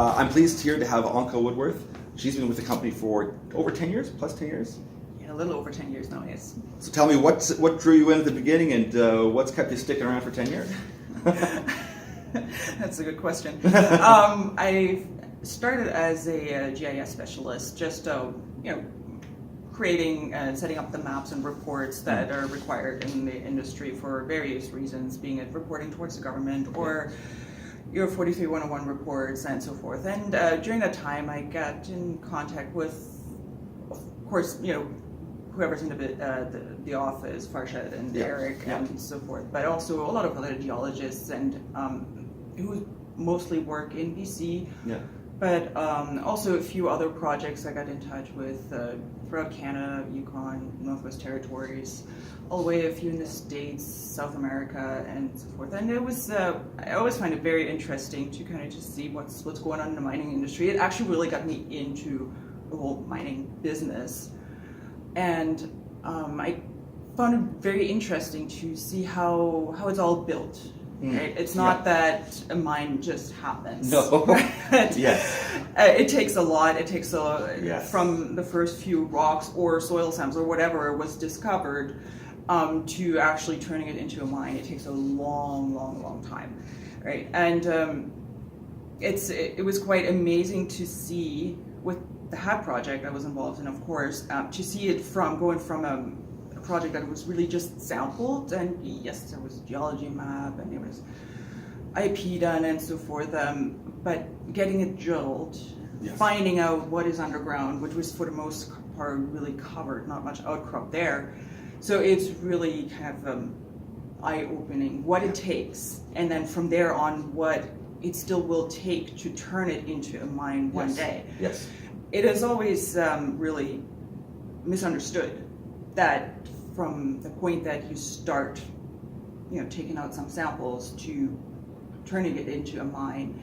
I'm pleased here to have Anke Woodworth. She's been with the company for over 10 years, plus 10 years. Yeah, a little over 10 years now, yes. So tell me, what drew you in at the beginning, and what's kept you sticking around for 10 years? That's a good question. I started as a GIS specialist, just creating and setting up the maps and reports that are required in the industry for various reasons, being it reporting towards the government or your 43101 reports and so forth. And during that time, I got in contact with, of course, whoever's in the office, Farshad and Eric and so forth, but also a lot of other geologists and who mostly work in BC. Yeah. But also a few other projects I got in touch with throughout Canada, Yukon, Northwest Territories, all the way a few in the States, South America, and so forth. And it was, I always find it very interesting to kind of just see what's going on in the mining industry. It actually really got me into the whole mining business. And I found it very interesting to see how it's all built. Right? It's not that a mine just happens. No. Yes. It takes a lot. It takes from the first few rocks or soil samples or whatever was discovered to actually turning it into a mine. It takes a long time, right? And it was quite amazing to see with the HAT project I was involved in, of course, to see it going from a project that was really just sampled, and yes, there was a geology map and there was IP done and so forth, but getting it drilled, finding out what is underground, which was for the most part really covered, not much outcrop there. So it's really kind of eye-opening what it takes, and then from there on what it still will take to turn it into a mine one day. Yes. It is always really misunderstood that from the point that you start, taking out some samples to turning it into a mine,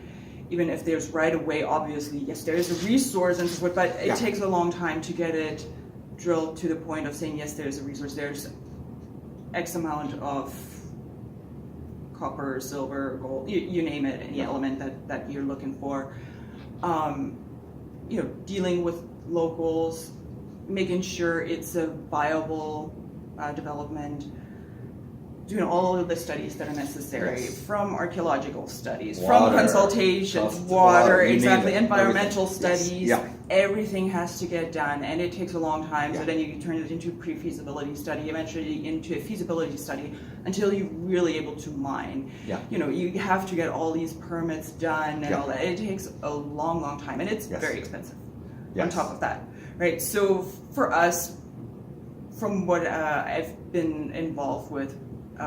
even if there's right away, obviously, yes, there is a resource and so forth, but it takes a long time to get it drilled to the point of saying, yes, there's a resource, there's X amount of copper, silver, gold, you name it, any element that you're looking for. Dealing with locals, making sure it's a viable development, doing all of the studies that are necessary, from archaeological studies, from consultations, water, exactly, environmental studies, everything has to get done, and it takes a long time, so then you turn it into a pre-feasibility study, eventually into a feasibility study, until you're really able to mine. You have to get all these permits done and all that. It takes a long time, and it's very expensive on top of that, right? So for us, from what I've been involved with,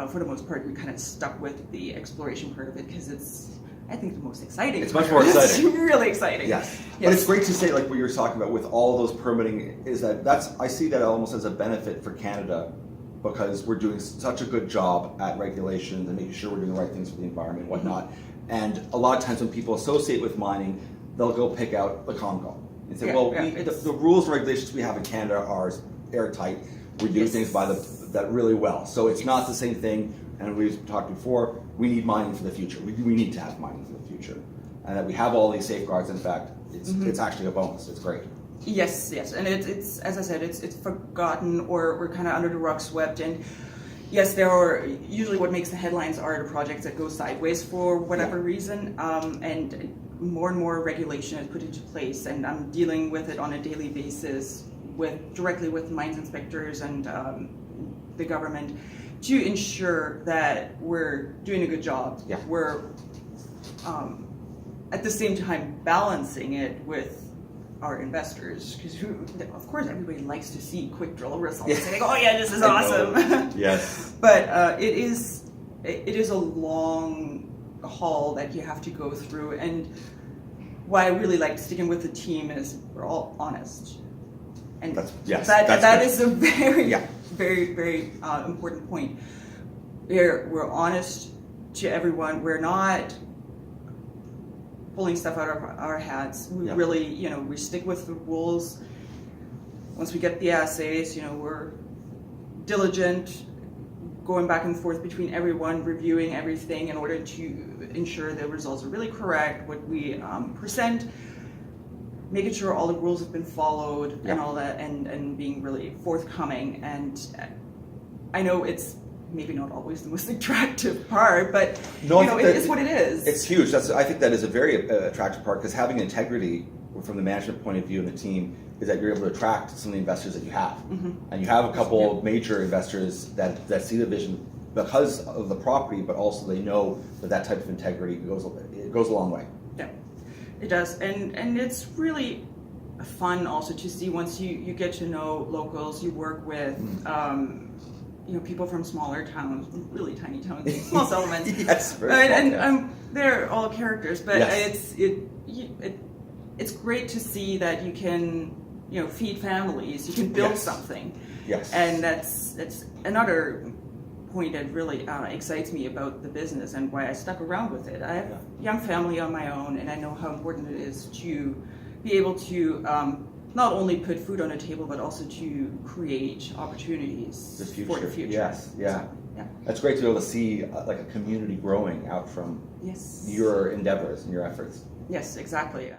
for the most part, we kind of stuck with the exploration part of it because it's, I think, the most exciting. It's much more exciting. It's really exciting. Yes. But it's great to say, like what you were talking about with all those permitting, is I see that almost as a benefit for Canada, because we're doing such a good job at regulations and making sure we're doing the right things for the environment and whatnot. And a lot of times when people associate with mining, they'll go pick out the Congo and say, the rules and regulations we have in Canada are airtight. We do things by that really well. So it's not the same thing, and we've talked before, we need mining for the future. We need to have mining for the future. And that we have all these safeguards. In fact, it's actually a bonus. It's great. Yes, and it's as I said, it's forgotten, or we're kind of under the rug swept. And yes, there are usually what makes the headlines are the projects that go sideways for whatever reason, and more and more regulation is put into place, and I'm dealing with it on a daily basis directly with mines inspectors and the government to ensure that we're doing a good job. We're at the same time balancing it with our investors, because of course everybody likes to see quick drill results and they go, oh yeah, this is awesome. Yes. But it is a long haul that you have to go through, and why I really like sticking with the team is we're all honest. And that is a very, very important point. We're honest to everyone. We're not pulling stuff out of our hats. We really, we stick with the rules. Once we get the assays, we're diligent, going back and forth between everyone, reviewing everything in order to ensure the results are really correct, what we present, making sure all the rules have been followed and all that, and being really forthcoming. And I know it's maybe not always the most attractive part, but it is what it is. It's huge. I think that is a very attractive part, because having integrity from the management point of view and the team is that you're able to attract some of the investors that you have. And you have a couple of major investors that see the vision because of the property, but also they know that type of integrity goes a long way. Yeah, it does. And it's really fun also to see once you get to know locals you work with, people from smaller towns, really tiny towns, small settlements. Yes, very small, and they're all characters, but yes. It's great to see that you can feed families, you can build something. Yes. And that's another point that really excites me about the business and why I stuck around with it. I have a young family on my own, and I know how important it is to be able to not only put food on the table, but also to create opportunities for the future. Yes, yeah. So, yeah. That's great to be able to see like a community growing out from your endeavors and your efforts. Yes, exactly.